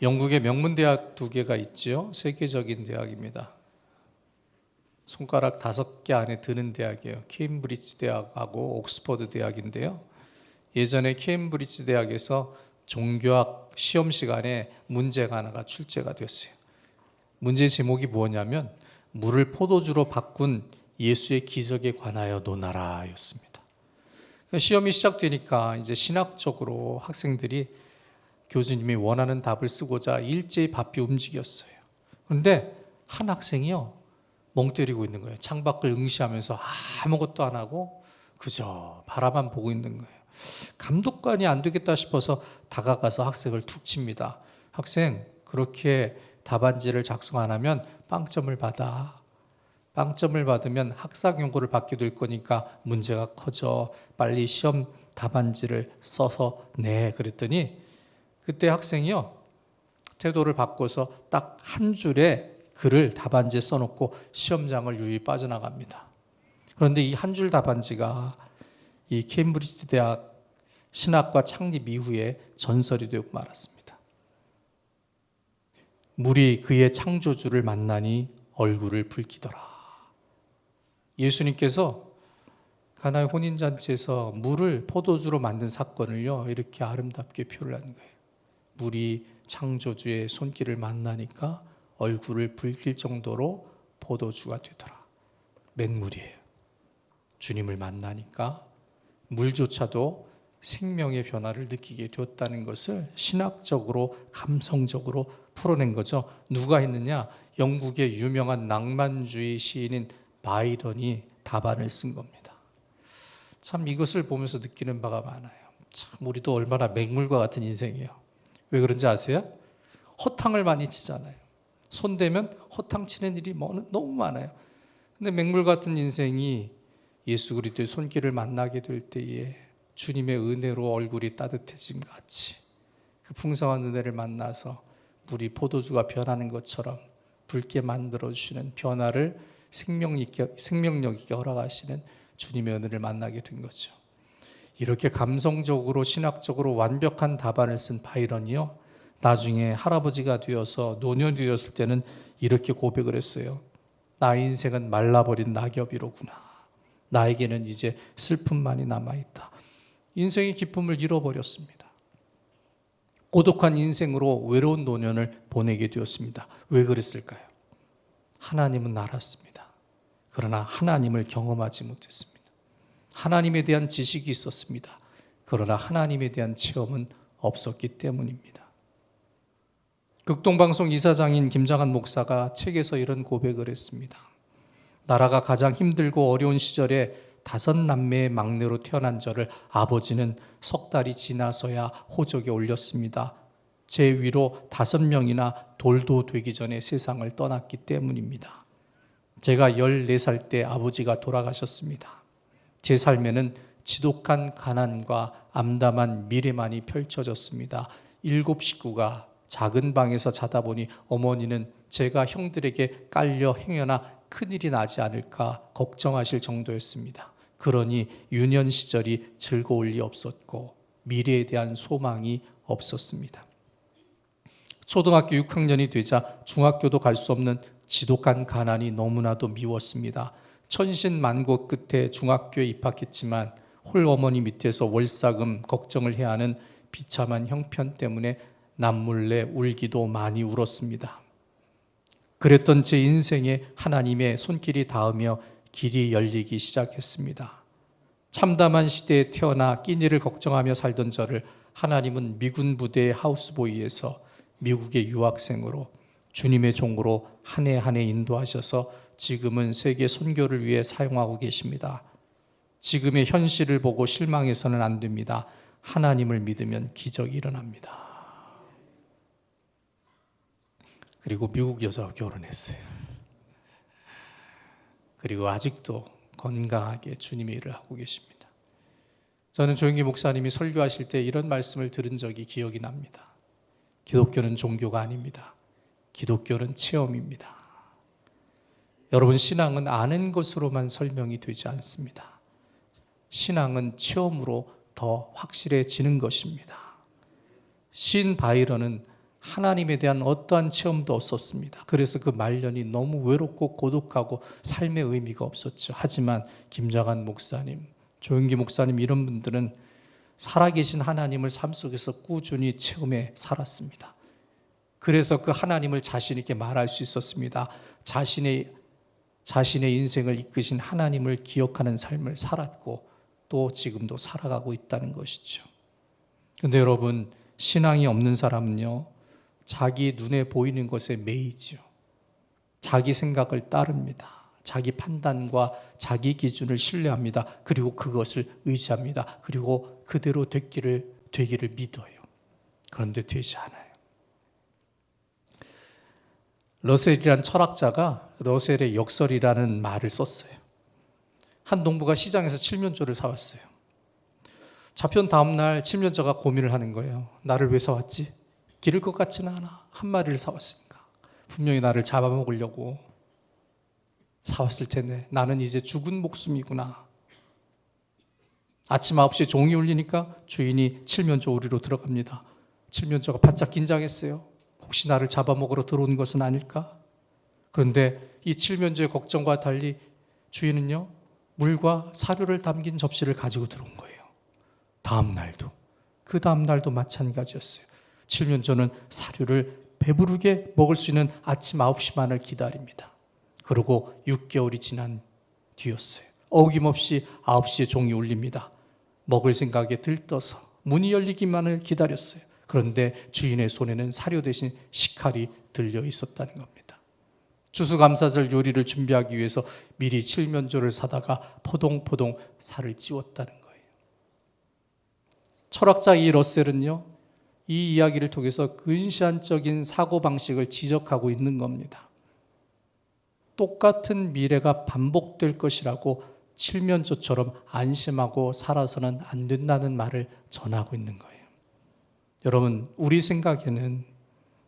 영국에 명문대학 두 개가 있지요. 세계적인 대학입니다. 손가락 5개 안에 드는 대학이에요. 케임브리지 대학하고 옥스퍼드 대학인데요. 예전에 케임브리지 대학에서 종교학 시험 시간에 문제가 하나가 출제가 됐어요. 문제 제목이 뭐냐면 물을 포도주로 바꾼 예수의 기적에 관하여 논하라 였습니다. 시험이 시작되니까 이제 신학적으로 학생들이 교수님이 원하는 답을 쓰고자 일제히 바삐 움직였어요. 그런데 한 학생이요, 멍 때리고 있는 거예요. 창밖을 응시하면서 아무것도 안 하고 그저 바라만 보고 있는 거예요. 감독관이 안 되겠다 싶어서 다가가서 학생을 툭 칩니다. 학생, 그렇게 답안지를 작성 안 하면 빵점을 받아. 빵점을 받으면 학사 경고를 받게 될 거니까 문제가 커져. 빨리 시험 답안지를 써서 내. 그랬더니 그때 학생이요, 태도를 바꿔서 딱 한 줄에 글을 답안지에 써놓고 시험장을 유유히 빠져나갑니다. 그런데 이 한 줄 답안지가 이 케임브리지 대학 신학과 창립 이후에 전설이 되고 말았습니다. 물이 그의 창조주를 만나니 얼굴을 붉히더라. 예수님께서 가나의 혼인잔치에서 물을 포도주로 만든 사건을요, 이렇게 아름답게 표현한 거예요. 물이 창조주의 손길을 만나니까 얼굴을 붉힐 정도로 포도주가 되더라. 맹물이에요. 주님을 만나니까 물조차도 생명의 변화를 느끼게 되었다는 것을 신학적으로 감성적으로 풀어낸 거죠. 누가 했느냐? 영국의 유명한 낭만주의 시인인 바이런이 답안을 쓴 겁니다. 참 이것을 보면서 느끼는 바가 많아요. 참 우리도 얼마나 맹물과 같은 인생이에요. 왜 그런지 아세요? 허탕을 많이 치잖아요. 손대면 허탕 치는 일이 너무 많아요. 근데 맹물 같은 인생이 예수 그리스도의 손길을 만나게 될 때에 주님의 은혜로 얼굴이 따뜻해진 것 같이 그 풍성한 은혜를 만나서 물이 포도주가 변하는 것처럼 붉게 만들어주시는 변화를 생명력 있게 허락하시는 주님의 은혜를 만나게 된 거죠. 이렇게 감성적으로 신학적으로 완벽한 답안을 쓴 바이런이요, 나중에 할아버지가 되어서 노년이 되었을 때는 이렇게 고백을 했어요. 나의 인생은 말라버린 낙엽이로구나. 나에게는 이제 슬픔만이 남아있다. 인생의 기쁨을 잃어버렸습니다. 고독한 인생으로 외로운 노년을 보내게 되었습니다. 왜 그랬을까요? 하나님은 알았습니다. 그러나 하나님을 경험하지 못했습니다. 하나님에 대한 지식이 있었습니다. 그러나 하나님에 대한 체험은 없었기 때문입니다. 극동방송 이사장인 김장한 목사가 책에서 이런 고백을 했습니다. 나라가 가장 힘들고 어려운 시절에 5남매의 막내로 태어난 저를 아버지는 3달이 지나서야 호적에 올렸습니다. 제 위로 5명이나 돌도 되기 전에 세상을 떠났기 때문입니다. 제가 14살 때 아버지가 돌아가셨습니다. 제 삶에는 지독한 가난과 암담한 미래만이 펼쳐졌습니다. 7 식구가 작은 방에서 자다 보니 어머니는 제가 형들에게 깔려 행여나 큰일이 나지 않을까 걱정하실 정도였습니다. 그러니 유년 시절이 즐거울 리 없었고 미래에 대한 소망이 없었습니다. 초등학교 6학년이 되자 중학교도 갈 수 없는 지독한 가난이 너무나도 미웠습니다. 천신만고 끝에 중학교에 입학했지만 홀어머니 밑에서 월사금 걱정을 해야 하는 비참한 형편 때문에 남몰래 울기도 많이 울었습니다. 그랬던 제 인생에 하나님의 손길이 닿으며 길이 열리기 시작했습니다. 참담한 시대에 태어나 끼니를 걱정하며 살던 저를 하나님은 미군 부대의 하우스보이에서 미국의 유학생으로 주님의 종으로 한 해 한 해 인도하셔서 지금은 세계 선교를 위해 사용하고 계십니다. 지금의 현실을 보고 실망해서는 안 됩니다. 하나님을 믿으면 기적이 일어납니다. 그리고 미국 여자와 결혼했어요. 그리고 아직도 건강하게 주님의 일을 하고 계십니다. 저는 조영기 목사님이 설교하실 때 이런 말씀을 들은 적이 기억이 납니다. 기독교는 종교가 아닙니다. 기독교는 체험입니다. 여러분, 신앙은 아는 것으로만 설명이 되지 않습니다. 신앙은 체험으로 더 확실해지는 것입니다. 시인 바이런은 하나님에 대한 어떠한 체험도 없었습니다. 그래서 그 말년이 너무 외롭고 고독하고 삶의 의미가 없었죠. 하지만 김장한 목사님, 조영기 목사님 이런 분들은 살아계신 하나님을 삶 속에서 꾸준히 체험해 살았습니다. 그래서 그 하나님을 자신 있게 말할 수 있었습니다. 자신의 인생을 이끄신 하나님을 기억하는 삶을 살았고 또 지금도 살아가고 있다는 것이죠. 그런데 여러분, 신앙이 없는 사람은요, 자기 눈에 보이는 것에 매이죠. 자기 생각을 따릅니다. 자기 판단과 자기 기준을 신뢰합니다. 그리고 그것을 의지합니다. 그리고 그대로 되기를 믿어요. 그런데 되지 않아요. 러셀이란 철학자가 러셀의 역설이라는 말을 썼어요. 한 농부가 시장에서 칠면조를 사왔어요. 잡혀온 다음 날 칠면조가 고민을 하는 거예요. 나를 왜 사왔지? 기를 것 같지는 않아. 한 마리를 사왔으니까. 분명히 나를 잡아먹으려고 사왔을 텐데 나는 이제 죽은 목숨이구나. 아침 9시에 종이 울리니까 주인이 칠면조 우리로 들어갑니다. 칠면조가 바짝 긴장했어요. 혹시 나를 잡아먹으러 들어온 것은 아닐까? 그런데 이 칠면조의 걱정과 달리 주인은요, 물과 사료를 담긴 접시를 가지고 들어온 거예요. 그 다음 날도 마찬가지였어요. 칠면조는 사료를 배부르게 먹을 수 있는 아침 9시만을 기다립니다. 그리고 6개월이 지난 뒤였어요. 어김없이 9시에 종이 울립니다. 먹을 생각에 들떠서 문이 열리기만을 기다렸어요. 그런데 주인의 손에는 사료 대신 식칼이 들려 있었다는 겁니다. 추수감사절 요리를 준비하기 위해서 미리 칠면조를 사다가 포동포동 살을 찌웠다는 거예요. 철학자 이 러셀은요, 이 이야기를 통해서 근시안적인 사고방식을 지적하고 있는 겁니다. 똑같은 미래가 반복될 것이라고 칠면조처럼 안심하고 살아서는 안 된다는 말을 전하고 있는 거예요. 여러분, 우리 생각에는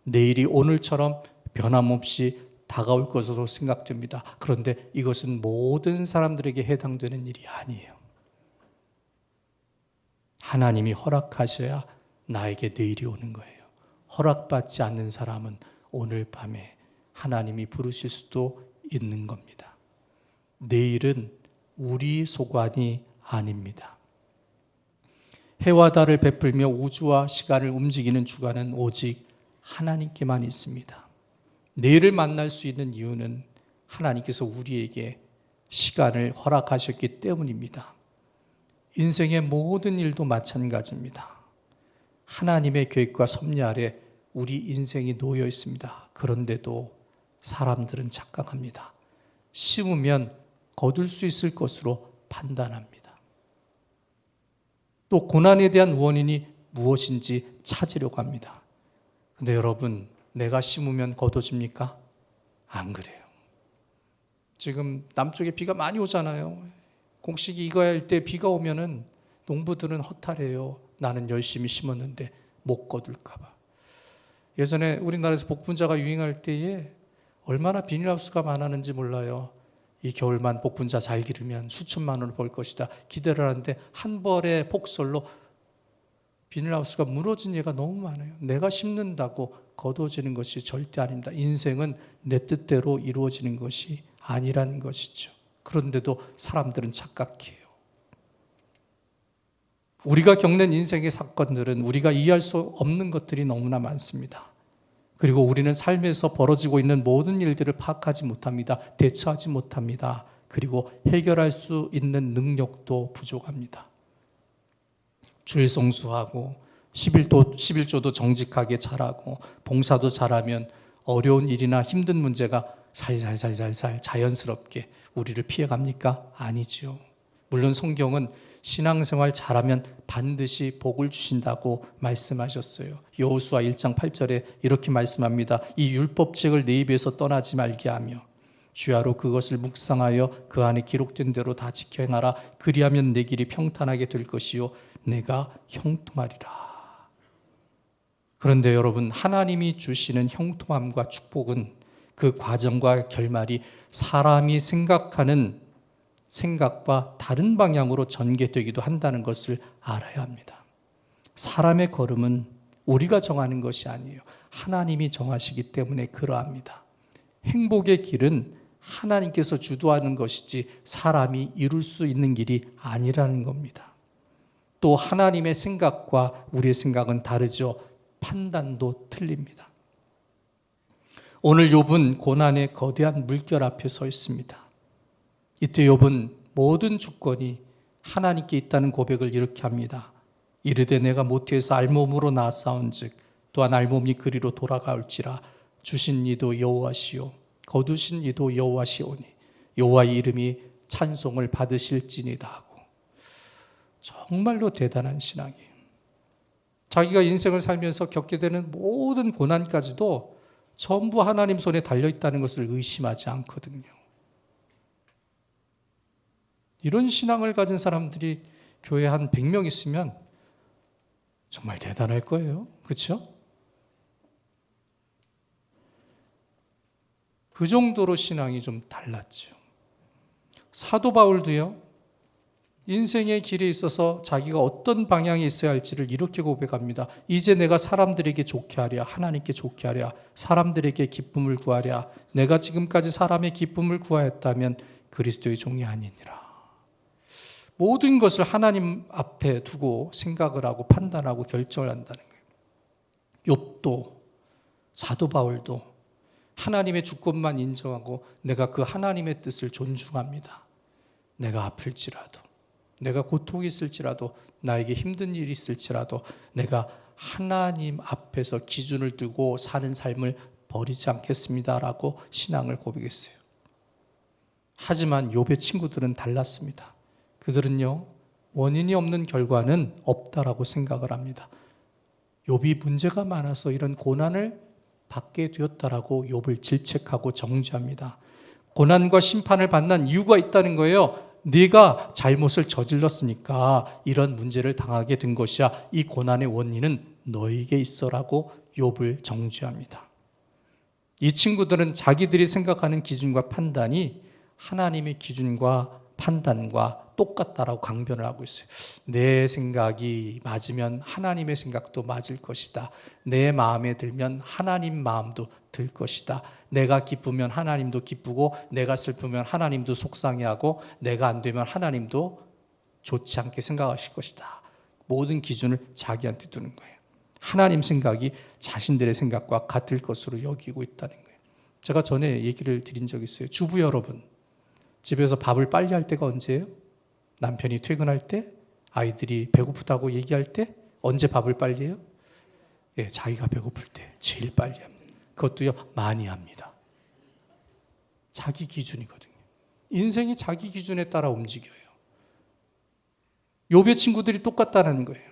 내일이 오늘처럼 변함없이 다가올 것으로 생각됩니다. 그런데 이것은 모든 사람들에게 해당되는 일이 아니에요. 하나님이 허락하셔야 나에게 내일이 오는 거예요. 허락받지 않는 사람은 오늘 밤에 하나님이 부르실 수도 있는 겁니다. 내일은 우리 소관이 아닙니다. 해와 달을 베풀며 우주와 시간을 움직이는 주관은 오직 하나님께만 있습니다. 내일을 만날 수 있는 이유는 하나님께서 우리에게 시간을 허락하셨기 때문입니다. 인생의 모든 일도 마찬가지입니다. 하나님의 계획과 섭리 아래 우리 인생이 놓여 있습니다. 그런데도 사람들은 착각합니다. 심으면 거둘 수 있을 것으로 판단합니다. 또 고난에 대한 원인이 무엇인지 찾으려고 합니다. 그런데 여러분, 내가 심으면 거둬집니까? 안 그래요. 지금 남쪽에 비가 많이 오잖아요. 곡식이 익어야 할 때 비가 오면은 농부들은 허탈해요. 나는 열심히 심었는데 못 거둘까 봐. 예전에 우리나라에서 복분자가 유행할 때에 얼마나 비닐하우스가 많았는지 몰라요. 이 겨울만 복분자 잘 기르면 수천만 원을 벌 것이다 기대를 하는데 한 벌의 폭설로 비닐하우스가 무너진 예가 너무 많아요. 내가 심는다고 거둬지는 것이 절대 아닙니다. 인생은 내 뜻대로 이루어지는 것이 아니라는 것이죠. 그런데도 사람들은 착각해요. 우리가 겪는 인생의 사건들은 우리가 이해할 수 없는 것들이 너무나 많습니다. 그리고 우리는 삶에서 벌어지고 있는 모든 일들을 파악하지 못합니다. 대처하지 못합니다. 그리고 해결할 수 있는 능력도 부족합니다. 주일성수하고 11조도 정직하게 잘하고 봉사도 잘하면 어려운 일이나 힘든 문제가 살살살살살 자연스럽게 우리를 피해갑니까? 아니죠. 물론 성경은 신앙생활 잘하면 반드시 복을 주신다고 말씀하셨어요. 여호수아 1장 8절에 이렇게 말씀합니다. 이 율법책을 내 입에서 떠나지 말게 하며 주야로 그것을 묵상하여 그 안에 기록된 대로 다 지켜 행하라. 그리하면 내 길이 평탄하게 될 것이요 내가 형통하리라. 그런데 여러분, 하나님이 주시는 형통함과 축복은 그 과정과 결말이 사람이 생각하는 생각과 다른 방향으로 전개되기도 한다는 것을 알아야 합니다. 사람의 걸음은 우리가 정하는 것이 아니에요. 하나님이 정하시기 때문에 그러합니다. 행복의 길은 하나님께서 주도하는 것이지 사람이 이룰 수 있는 길이 아니라는 겁니다. 또 하나님의 생각과 우리의 생각은 다르죠. 판단도 틀립니다. 오늘 욥은 고난의 거대한 물결 앞에 서 있습니다. 이때 욥은 모든 주권이 하나님께 있다는 고백을 이렇게 합니다. 이르되 내가 모태에서 알몸으로 낳았사온즉 또한 알몸이 그리로 돌아가올지라 주신 이도 여호와시오 거두신 이도 여호와시오니 여호와의 이름이 찬송을 받으실지니다 하고, 정말로 대단한 신앙이에요. 자기가 인생을 살면서 겪게 되는 모든 고난까지도 전부 하나님 손에 달려있다는 것을 의심하지 않거든요. 이런 신앙을 가진 사람들이 교회에 한 100명 있으면 정말 대단할 거예요. 그렇죠? 그 정도로 신앙이 좀 달랐죠. 사도 바울도요, 인생의 길에 있어서 자기가 어떤 방향에 있어야 할지를 이렇게 고백합니다. 이제 내가 사람들에게 좋게 하랴, 하나님께 좋게 하랴, 사람들에게 기쁨을 구하랴. 내가 지금까지 사람의 기쁨을 구하였다면 그리스도의 종이 아니니라. 모든 것을 하나님 앞에 두고 생각을 하고 판단하고 결정을 한다는 거예요. 욥도, 사도 바울도 하나님의 주권만 인정하고 내가 그 하나님의 뜻을 존중합니다. 내가 아플지라도, 내가 고통이 있을지라도, 나에게 힘든 일이 있을지라도 내가 하나님 앞에서 기준을 두고 사는 삶을 버리지 않겠습니다라고 신앙을 고백했어요. 하지만 욥의 친구들은 달랐습니다. 그들은요, 원인이 없는 결과는 없다라고 생각을 합니다. 욥이 문제가 많아서 이런 고난을 받게 되었다라고 욥을 질책하고 정죄합니다. 고난과 심판을 받는 이유가 있다는 거예요. 네가 잘못을 저질렀으니까 이런 문제를 당하게 된 것이야. 이 고난의 원인은 너에게 있어라고 욥을 정죄합니다. 이 친구들은 자기들이 생각하는 기준과 판단이 하나님의 기준과 판단과 똑같다라고 강변을 하고 있어요. 내 생각이 맞으면 하나님의 생각도 맞을 것이다. 내 마음에 들면 하나님 마음도 들 것이다. 내가 기쁘면 하나님도 기쁘고 내가 슬프면 하나님도 속상해하고 내가 안 되면 하나님도 좋지 않게 생각하실 것이다. 모든 기준을 자기한테 두는 거예요. 하나님 생각이 자신들의 생각과 같을 것으로 여기고 있다는 거예요. 제가 전에 얘기를 드린 적이 있어요. 주부 여러분, 집에서 밥을 빨리 할 때가 언제예요? 남편이 퇴근할 때? 아이들이 배고프다고 얘기할 때? 언제 밥을 빨리 해요? 예, 자기가 배고플 때 제일 빨리 합니다. 그것도요, 많이 합니다. 자기 기준이거든요. 인생이 자기 기준에 따라 움직여요. 욥의 친구들이 똑같다는 거예요.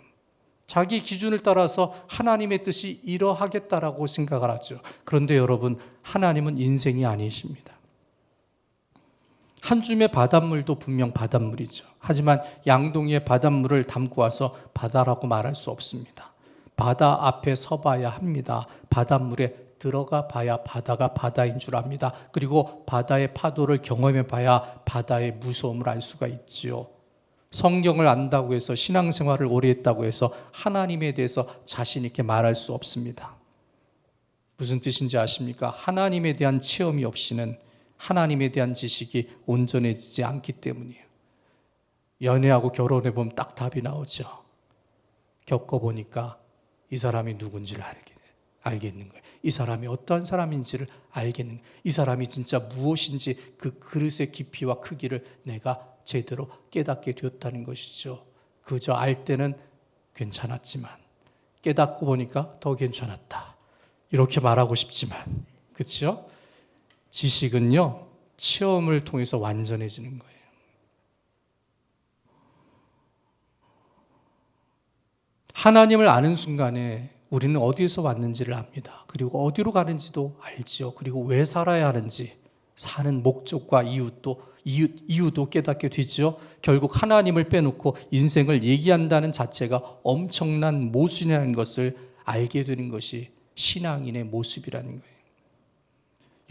자기 기준을 따라서 하나님의 뜻이 이러하겠다라고 생각을 하죠. 그런데 여러분, 하나님은 인생이 아니십니다. 한 줌의 바닷물도 분명 바닷물이죠. 하지만 양동이의 바닷물을 담고 와서 바다라고 말할 수 없습니다. 바다 앞에 서봐야 합니다. 바닷물에 들어가 봐야 바다가 바다인 줄 압니다. 그리고 바다의 파도를 경험해 봐야 바다의 무서움을 알 수가 있지요. 성경을 안다고 해서 신앙생활을 오래 했다고 해서 하나님에 대해서 자신 있게 말할 수 없습니다. 무슨 뜻인지 아십니까? 하나님에 대한 체험이 없이는 하나님에 대한 지식이 온전해지지 않기 때문이에요. 연애하고 결혼해보면 딱 답이 나오죠. 겪어보니까 이 사람이 누군지를 알겠는 거예요. 이 사람이 어떠한 사람인지를 알겠는 거예요. 이 사람이 진짜 무엇인지 그 그릇의 깊이와 크기를 내가 제대로 깨닫게 되었다는 것이죠. 그저 알 때는 괜찮았지만 깨닫고 보니까 더 괜찮았다. 이렇게 말하고 싶지만, 그렇죠? 지식은요, 체험을 통해서 완전해지는 거예요. 하나님을 아는 순간에 우리는 어디에서 왔는지를 압니다. 그리고 어디로 가는지도 알지요. 그리고 왜 살아야 하는지, 사는 목적과 이유도 깨닫게 되지요. 결국 하나님을 빼놓고 인생을 얘기한다는 자체가 엄청난 모순이라는 것을 알게 되는 것이 신앙인의 모습이라는 거예요.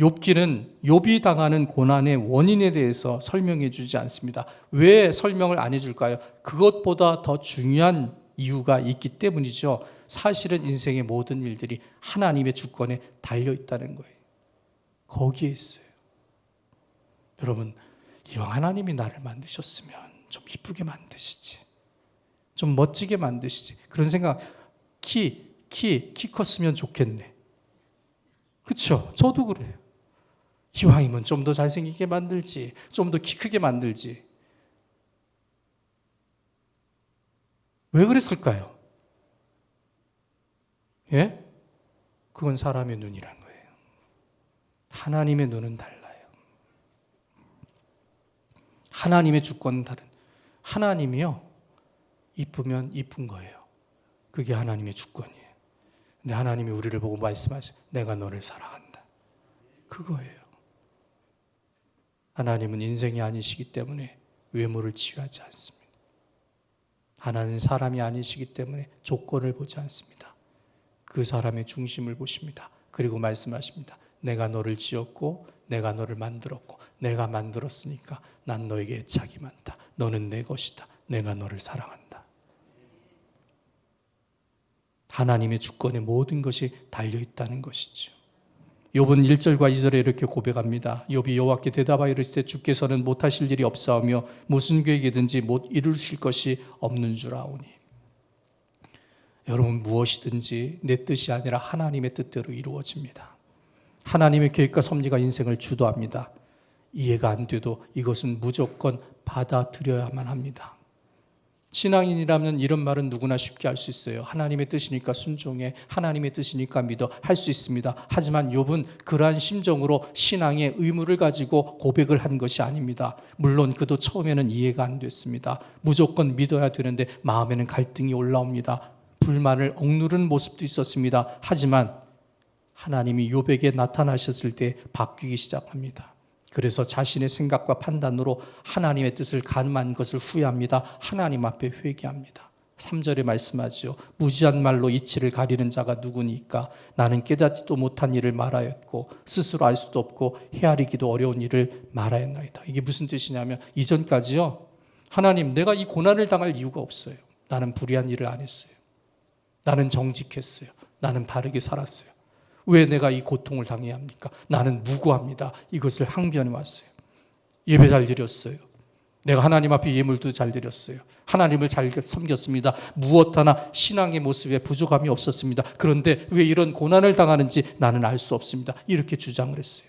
욥기는 욥이 당하는 고난의 원인에 대해서 설명해 주지 않습니다. 왜 설명을 안 해줄까요? 그것보다 더 중요한 이유가 있기 때문이죠. 사실은 인생의 모든 일들이 하나님의 주권에 달려 있다는 거예요. 거기에 있어요. 여러분, 이왕 하나님이 나를 만드셨으면 좀 이쁘게 만드시지, 좀 멋지게 만드시지. 그런 생각, 키 컸으면 좋겠네. 그렇죠? 저도 그래요. 이왕이면 좀 더 잘생기게 만들지, 좀 더 키 크게 만들지. 왜 그랬을까요? 예? 그건 사람의 눈이란 거예요. 하나님의 눈은 달라요. 하나님의 주권은 다른. 하나님이요, 이쁘면 이쁜 거예요. 그게 하나님의 주권이에요. 근데 하나님이 우리를 보고 말씀하셔. 내가 너를 사랑한다. 그거예요. 하나님은 인생이 아니시기 때문에 외모를 치유하지 않습니다. 하나님은 사람이 아니시기 때문에 조건을 보지 않습니다. 그 사람의 중심을 보십니다. 그리고 말씀하십니다. 내가 너를 지었고 내가 너를 만들었고 내가 만들었으니까 난 너에게 애착이 많다. 너는 내 것이다. 내가 너를 사랑한다. 하나님의 주권에 모든 것이 달려있다는 것이죠. 욥은 1절과 2절에 이렇게 고백합니다. 욥이 여호와께 대답하여 이르시되 주께서는 못하실 일이 없사오며 무슨 계획이든지 못 이루실 것이 없는 줄 아오니. 여러분, 무엇이든지 내 뜻이 아니라 하나님의 뜻대로 이루어집니다. 하나님의 계획과 섭리가 인생을 주도합니다. 이해가 안 돼도 이것은 무조건 받아들여야만 합니다. 신앙인이라면 이런 말은 누구나 쉽게 할 수 있어요. 하나님의 뜻이니까 순종해, 하나님의 뜻이니까 믿어, 할 수 있습니다. 하지만 욥은 그러한 심정으로 신앙의 의무를 가지고 고백을 한 것이 아닙니다. 물론 그도 처음에는 이해가 안 됐습니다. 무조건 믿어야 되는데 마음에는 갈등이 올라옵니다. 불만을 억누르는 모습도 있었습니다. 하지만 하나님이 욥에게 나타나셨을 때 바뀌기 시작합니다. 그래서 자신의 생각과 판단으로 하나님의 뜻을 가늠한 것을 후회합니다. 하나님 앞에 회개합니다. 3절에 말씀하죠. 무지한 말로 이치를 가리는 자가 누구니까? 나는 깨닫지도 못한 일을 말하였고 스스로 알 수도 없고 헤아리기도 어려운 일을 말하였나이다. 이게 무슨 뜻이냐면 이전까지요, 하나님, 내가 이 고난을 당할 이유가 없어요. 나는 불의한 일을 안 했어요. 나는 정직했어요. 나는 바르게 살았어요. 왜 내가 이 고통을 당해야 합니까? 나는 무고합니다. 이것을 항변해 왔어요. 예배 잘 드렸어요. 내가 하나님 앞에 예물도 잘 드렸어요. 하나님을 잘 섬겼습니다. 무엇 하나 신앙의 모습에 부족함이 없었습니다. 그런데 왜 이런 고난을 당하는지 나는 알 수 없습니다. 이렇게 주장을 했어요.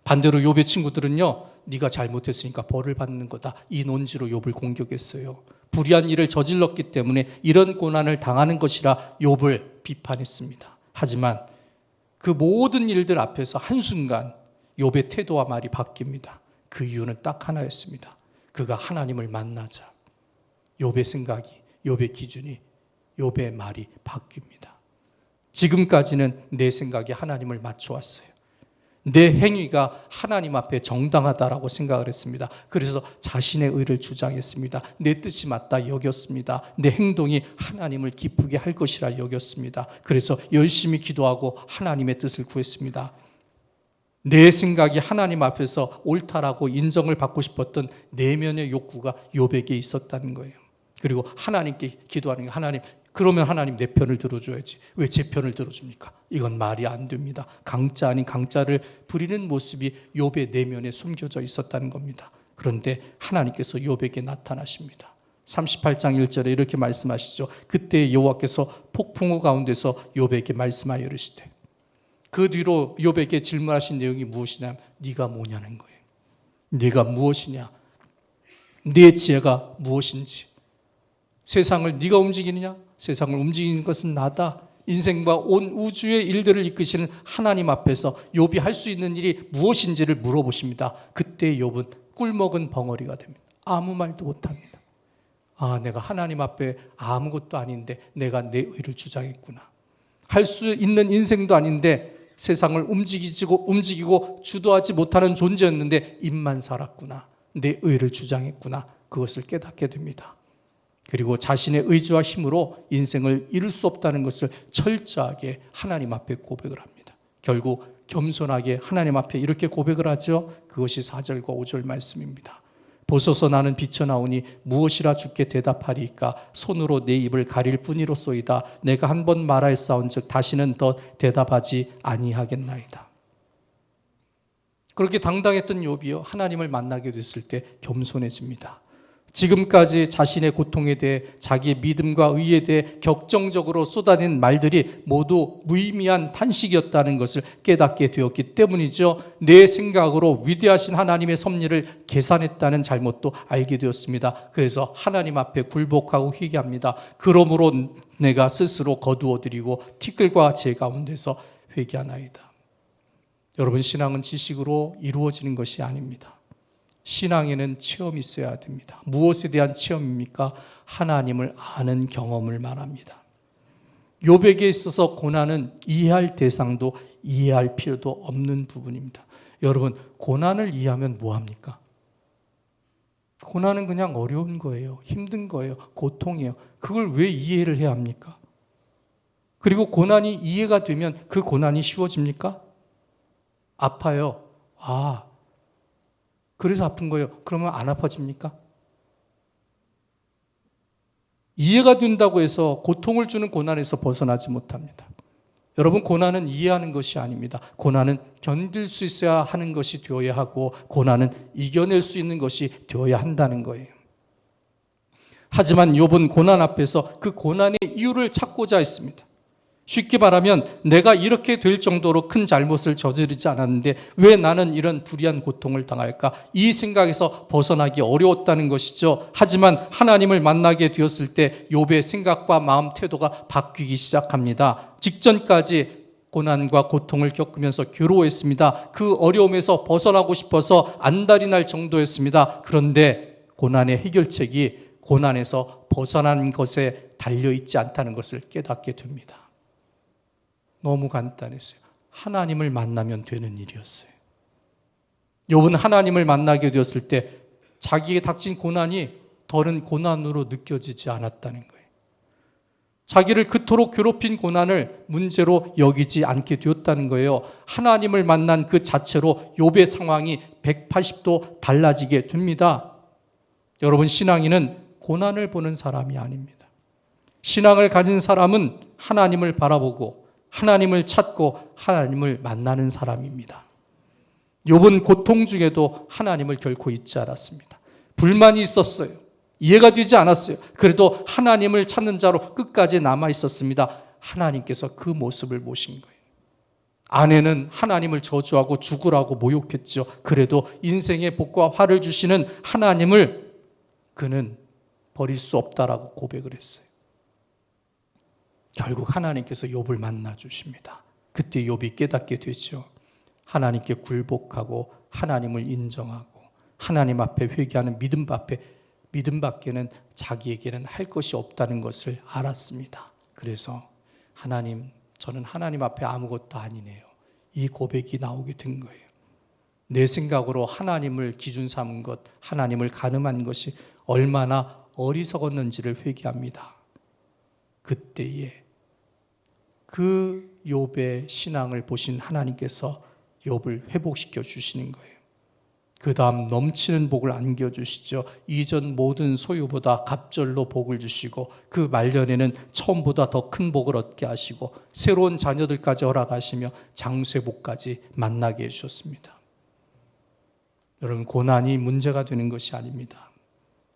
반대로 욥의 친구들은요, 네가 잘못했으니까 벌을 받는 거다, 이 논지로 욥을 공격했어요. 불의한 일을 저질렀기 때문에 이런 고난을 당하는 것이라 욥을 비판했습니다. 하지만 그 모든 일들 앞에서 한순간 욥의 태도와 말이 바뀝니다. 그 이유는 딱 하나였습니다. 그가 하나님을 만나자 욥의 생각이, 욥의 기준이, 욥의 말이 바뀝니다. 지금까지는 내 생각이 하나님을 맞춰왔어요. 내 행위가 하나님 앞에 정당하다라고 생각을 했습니다. 그래서 자신의 의를 주장했습니다. 내 뜻이 맞다 여겼습니다. 내 행동이 하나님을 기쁘게 할 것이라 여겼습니다. 그래서 열심히 기도하고 하나님의 뜻을 구했습니다. 내 생각이 하나님 앞에서 옳다라고 인정을 받고 싶었던 내면의 욕구가 욥에게 있었다는 거예요. 그리고 하나님께 기도하는 게, 하나님, 그러면 하나님 내 편을 들어줘야지. 왜 제 편을 들어줍니까? 이건 말이 안 됩니다. 강짜 아닌 강짜를 부리는 모습이 욥의 내면에 숨겨져 있었다는 겁니다. 그런데 하나님께서 욥에게 나타나십니다. 38장 1절에 이렇게 말씀하시죠. 그때 여호와께서 폭풍우 가운데서 욥에게 말씀하여 이르시되. 그 뒤로 욥에게 질문하신 내용이 무엇이냐? 네가 뭐냐는 거예요. 네가 무엇이냐? 네 지혜가 무엇인지. 세상을 네가 움직이느냐? 세상을 움직이는 것은 나다. 인생과 온 우주의 일들을 이끄시는 하나님 앞에서 욥이 할 수 있는 일이 무엇인지를 물어보십니다. 그때 욥은 꿀먹은 벙어리가 됩니다. 아무 말도 못합니다. 아, 내가 하나님 앞에 아무것도 아닌데 내가 내 의를 주장했구나. 할 수 있는 인생도 아닌데 세상을 움직이고 주도하지 못하는 존재였는데 입만 살았구나. 내 의를 주장했구나. 그것을 깨닫게 됩니다. 그리고 자신의 의지와 힘으로 인생을 이룰 수 없다는 것을 철저하게 하나님 앞에 고백을 합니다. 결국 겸손하게 하나님 앞에 이렇게 고백을 하죠. 그것이 4절과 5절 말씀입니다. 보소서 나는 비쳐나오니 무엇이라 주께 대답하리이까 손으로 내 입을 가릴 뿐이로소이다. 내가 한 번 말하였사온즉 다시는 더 대답하지 아니하겠나이다. 그렇게 당당했던 욥이요 하나님을 만나게 됐을 때 겸손해집니다. 지금까지 자신의 고통에 대해 자기의 믿음과 의에 대해 격정적으로 쏟아낸 말들이 모두 무의미한 탄식이었다는 것을 깨닫게 되었기 때문이죠. 내 생각으로 위대하신 하나님의 섭리를 계산했다는 잘못도 알게 되었습니다. 그래서 하나님 앞에 굴복하고 회개합니다. 그러므로 내가 스스로 거두어드리고 티끌과 제 가운데서 회개하나이다. 여러분, 신앙은 지식으로 이루어지는 것이 아닙니다. 신앙에는 체험이 있어야 됩니다. 무엇에 대한 체험입니까? 하나님을 아는 경험을 말합니다. 욥에게 있어서 고난은 이해할 대상도 이해할 필요도 없는 부분입니다. 여러분, 고난을 이해하면 뭐합니까? 고난은 그냥 어려운 거예요. 힘든 거예요. 고통이에요. 그걸 왜 이해를 해야 합니까? 그리고 고난이 이해가 되면 그 고난이 쉬워집니까? 아파요. 그래서 아픈 거예요. 그러면 안 아파집니까? 이해가 된다고 해서 고통을 주는 고난에서 벗어나지 못합니다. 여러분, 고난은 이해하는 것이 아닙니다. 고난은 견딜 수 있어야 하는 것이 되어야 하고 고난은 이겨낼 수 있는 것이 되어야 한다는 거예요. 하지만 욥은 고난 앞에서 그 고난의 이유를 찾고자 했습니다. 쉽게 말하면 내가 이렇게 될 정도로 큰 잘못을 저지르지 않았는데 왜 나는 이런 불의한 고통을 당할까? 이 생각에서 벗어나기 어려웠다는 것이죠. 하지만 하나님을 만나게 되었을 때 욥의 생각과 마음 태도가 바뀌기 시작합니다. 직전까지 고난과 고통을 겪으면서 괴로워했습니다. 그 어려움에서 벗어나고 싶어서 안달이 날 정도였습니다. 그런데 고난의 해결책이 고난에서 벗어난 것에 달려있지 않다는 것을 깨닫게 됩니다. 너무 간단했어요. 하나님을 만나면 되는 일이었어요. 욥은 하나님을 만나게 되었을 때 자기에게 닥친 고난이 더는 고난으로 느껴지지 않았다는 거예요. 자기를 그토록 괴롭힌 고난을 문제로 여기지 않게 되었다는 거예요. 하나님을 만난 그 자체로 욥의 상황이 180도 달라지게 됩니다. 여러분, 신앙인은 고난을 보는 사람이 아닙니다. 신앙을 가진 사람은 하나님을 바라보고 하나님을 찾고 하나님을 만나는 사람입니다. 욥은 고통 중에도 하나님을 결코 잊지 않았습니다. 불만이 있었어요. 이해가 되지 않았어요. 그래도 하나님을 찾는 자로 끝까지 남아 있었습니다. 하나님께서 그 모습을 보신 거예요. 아내는 하나님을 저주하고 죽으라고 모욕했죠. 그래도 인생의 복과 화를 주시는 하나님을 그는 버릴 수 없다라고 고백을 했어요. 결국 하나님께서 욥을 만나 주십니다. 그때 욥이 깨닫게 되죠. 하나님께 굴복하고 하나님을 인정하고 하나님 앞에 회개하는 믿음밖에는 자기에게는 할 것이 없다는 것을 알았습니다. 그래서 하나님, 저는 하나님 앞에 아무것도 아니네요. 이 고백이 나오게 된 거예요. 내 생각으로 하나님을 기준 삼은 것, 하나님을 가늠한 것이 얼마나 어리석었는지를 회개합니다. 그때에 그 욥의 신앙을 보신 하나님께서 욥을 회복시켜 주시는 거예요. 그 다음 넘치는 복을 안겨주시죠. 이전 모든 소유보다 갑절로 복을 주시고 그 말년에는 처음보다 더 큰 복을 얻게 하시고 새로운 자녀들까지 허락하시며 장쇠복까지 만나게 해주셨습니다. 여러분, 고난이 문제가 되는 것이 아닙니다.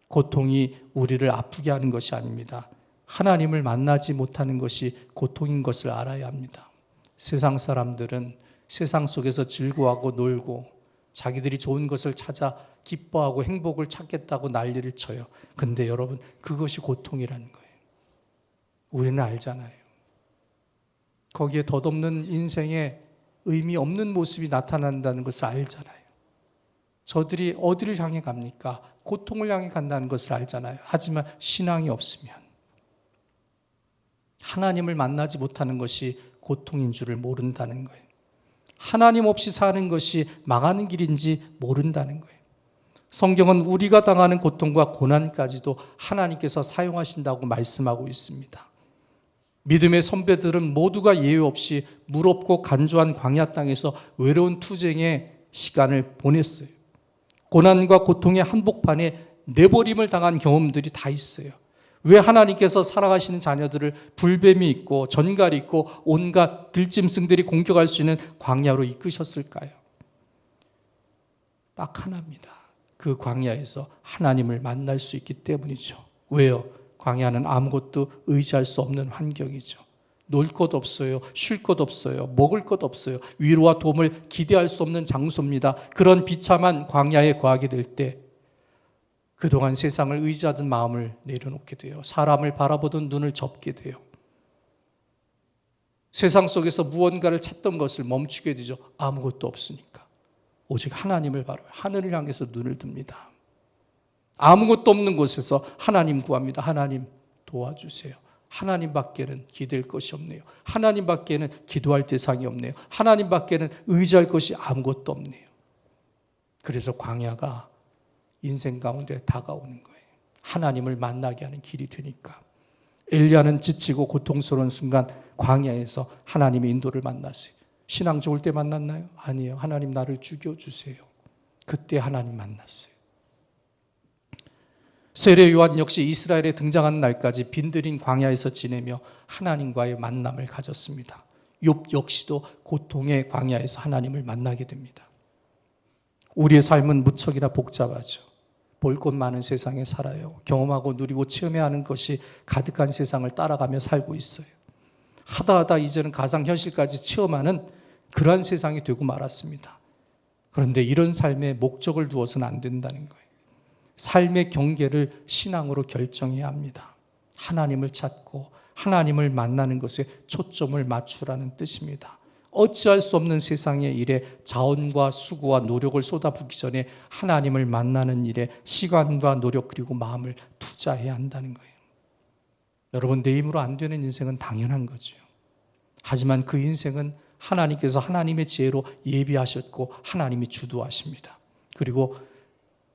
고통이 우리를 아프게 하는 것이 아닙니다. 하나님을 만나지 못하는 것이 고통인 것을 알아야 합니다. 세상 사람들은 세상 속에서 즐거워하고 놀고 자기들이 좋은 것을 찾아 기뻐하고 행복을 찾겠다고 난리를 쳐요. 근데 여러분, 그것이 고통이라는 거예요. 우리는 알잖아요. 거기에 덧없는 인생에 의미 없는 모습이 나타난다는 것을 알잖아요. 저들이 어디를 향해 갑니까? 고통을 향해 간다는 것을 알잖아요. 하지만 신앙이 없으면 하나님을 만나지 못하는 것이 고통인 줄을 모른다는 거예요. 하나님 없이 사는 것이 망하는 길인지 모른다는 거예요. 성경은 우리가 당하는 고통과 고난까지도 하나님께서 사용하신다고 말씀하고 있습니다. 믿음의 선배들은 모두가 예외 없이 무겁고 간조한 광야 땅에서 외로운 투쟁의 시간을 보냈어요. 고난과 고통의 한복판에 내버림을 당한 경험들이 다 있어요. 왜 하나님께서 살아가시는 자녀들을 불뱀이 있고 전갈이 있고 온갖 들짐승들이 공격할 수 있는 광야로 이끄셨을까요? 딱 하나입니다. 그 광야에서 하나님을 만날 수 있기 때문이죠. 왜요? 광야는 아무것도 의지할 수 없는 환경이죠. 놀 것 없어요. 쉴 것 없어요. 먹을 것 없어요. 위로와 도움을 기대할 수 없는 장소입니다. 그런 비참한 광야에 거하게 될 때 그동안 세상을 의지하던 마음을 내려놓게 돼요. 사람을 바라보던 눈을 접게 돼요. 세상 속에서 무언가를 찾던 것을 멈추게 되죠. 아무것도 없으니까. 오직 하나님을 바라봐요. 하늘을 향해서 눈을 듭니다. 아무것도 없는 곳에서 하나님 구합니다. 하나님 도와주세요. 하나님 밖에는 기댈 것이 없네요. 하나님 밖에는 기도할 대상이 없네요. 하나님 밖에는 의지할 것이 아무것도 없네요. 그래서 광야가 인생 가운데 다가오는 거예요. 하나님을 만나게 하는 길이 되니까. 엘리야는 지치고 고통스러운 순간 광야에서 하나님의 인도를 만났어요. 신앙 좋을 때 만났나요? 아니에요. 하나님 나를 죽여주세요. 그때 하나님 만났어요. 세례 요한 역시 이스라엘에 등장하는 날까지 빈들인 광야에서 지내며 하나님과의 만남을 가졌습니다. 욥 역시도 고통의 광야에서 하나님을 만나게 됩니다. 우리의 삶은 무척이나 복잡하죠. 볼 것 많은 세상에 살아요. 경험하고 누리고 체험해야 하는 것이 가득한 세상을 따라가며 살고 있어요. 하다 이제는 가상현실까지 체험하는 그러한 세상이 되고 말았습니다. 그런데 이런 삶에 목적을 두어서는 안 된다는 거예요. 삶의 경계를 신앙으로 결정해야 합니다. 하나님을 찾고 하나님을 만나는 것에 초점을 맞추라는 뜻입니다. 어찌할 수 없는 세상의 일에 자원과 수고와 노력을 쏟아붓기 전에 하나님을 만나는 일에 시간과 노력 그리고 마음을 투자해야 한다는 거예요. 여러분, 내 힘으로 안 되는 인생은 당연한 거죠. 하지만 그 인생은 하나님께서 하나님의 지혜로 예비하셨고 하나님이 주도하십니다. 그리고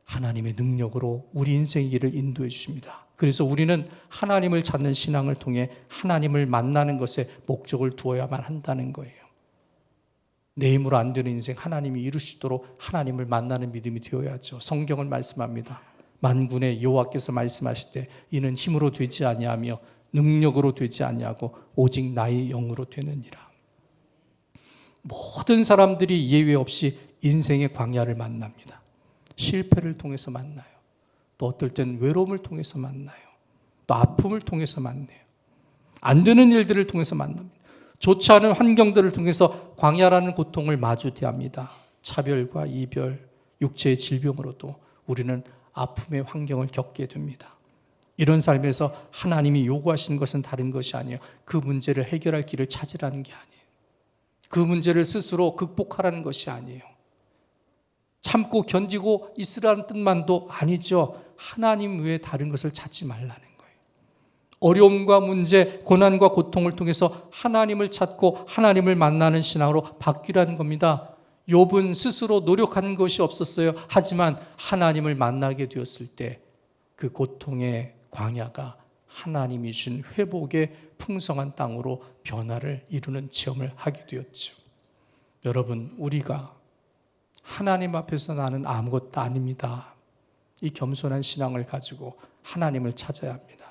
하나님의 능력으로 우리 인생의 길을 인도해 주십니다. 그래서 우리는 하나님을 찾는 신앙을 통해 하나님을 만나는 것에 목적을 두어야만 한다는 거예요. 내 힘으로 안 되는 인생 하나님이 이루시도록 하나님을 만나는 믿음이 되어야죠. 성경은 말씀합니다. 만군의 여호와께서 말씀하실 때 이는 힘으로 되지 아니하며 능력으로 되지 아니하고 오직 나의 영으로 되느니라. 모든 사람들이 예외 없이 인생의 광야를 만납니다. 실패를 통해서 만나요. 또 어떨 땐 외로움을 통해서 만나요. 또 아픔을 통해서 만나요. 안 되는 일들을 통해서 만납니다. 좋지 않은 환경들을 통해서 광야라는 고통을 마주대합니다. 차별과 이별, 육체의 질병으로도 우리는 아픔의 환경을 겪게 됩니다. 이런 삶에서 하나님이 요구하시는 것은 다른 것이 아니에요. 그 문제를 해결할 길을 찾으라는 게 아니에요. 그 문제를 스스로 극복하라는 것이 아니에요. 참고 견디고 있으라는 뜻만도 아니죠. 하나님 외에 다른 것을 찾지 말라는 거예요. 어려움과 문제, 고난과 고통을 통해서 하나님을 찾고 하나님을 만나는 신앙으로 바뀌라는 겁니다. 욥은 스스로 노력한 것이 없었어요. 하지만 하나님을 만나게 되었을 때 그 고통의 광야가 하나님이 준 회복의 풍성한 땅으로 변화를 이루는 체험을 하게 되었죠. 여러분, 우리가 하나님 앞에서 나는 아무것도 아닙니다. 이 겸손한 신앙을 가지고 하나님을 찾아야 합니다.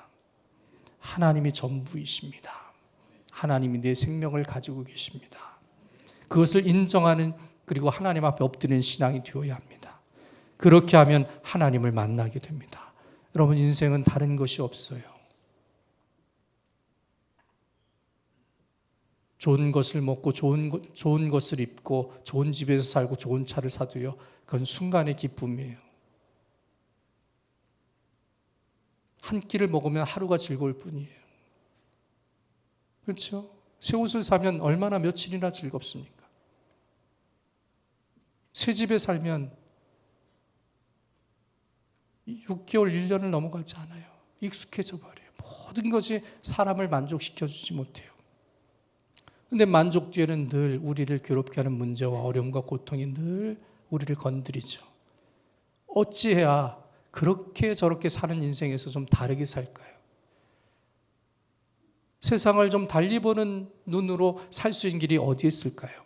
하나님이 전부이십니다. 하나님이 내 생명을 가지고 계십니다. 그것을 인정하는 그리고 하나님 앞에 엎드리는 신앙이 되어야 합니다. 그렇게 하면 하나님을 만나게 됩니다. 여러분, 인생은 다른 것이 없어요. 좋은 것을 먹고 좋은 것을 입고 좋은 집에서 살고 좋은 차를 사도요, 그건 순간의 기쁨이에요. 한 끼를 먹으면 하루가 즐거울 뿐이에요. 그렇죠? 새 옷을 사면 얼마나 며칠이나 즐겁습니까? 새 집에 살면 6개월, 1년을 넘어가지 않아요. 익숙해져 버려요. 모든 것이 사람을 만족시켜주지 못해요. 근데 만족 뒤에는 늘 우리를 괴롭게 하는 문제와 어려움과 고통이 늘 우리를 건드리죠. 어찌해야 그렇게 저렇게 사는 인생에서 좀 다르게 살까요? 세상을 좀 달리 보는 눈으로 살 수 있는 길이 어디에 있을까요?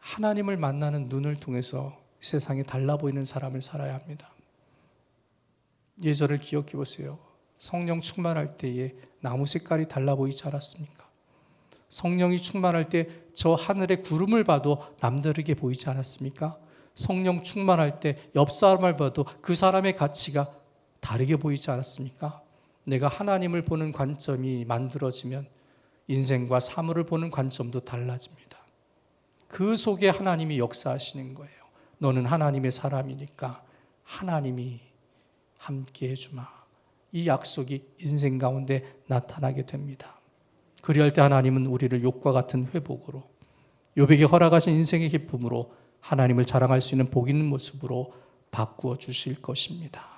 하나님을 만나는 눈을 통해서 세상에 달라 보이는 사람을 살아야 합니다. 예전을 기억해 보세요. 성령 충만할 때에 나무 색깔이 달라 보이지 않았습니까? 성령이 충만할 때 저 하늘의 구름을 봐도 남다르게 보이지 않았습니까? 성령 충만할 때 옆 사람을 봐도 그 사람의 가치가 다르게 보이지 않았습니까? 내가 하나님을 보는 관점이 만들어지면 인생과 사물을 보는 관점도 달라집니다. 그 속에 하나님이 역사하시는 거예요. 너는 하나님의 사람이니까 하나님이 함께 해주마. 이 약속이 인생 가운데 나타나게 됩니다. 그리할 때 하나님은 우리를 욕과 같은 회복으로, 욥에게 허락하신 인생의 기쁨으로 하나님을 자랑할 수 있는 복 있는 모습으로 바꾸어 주실 것입니다.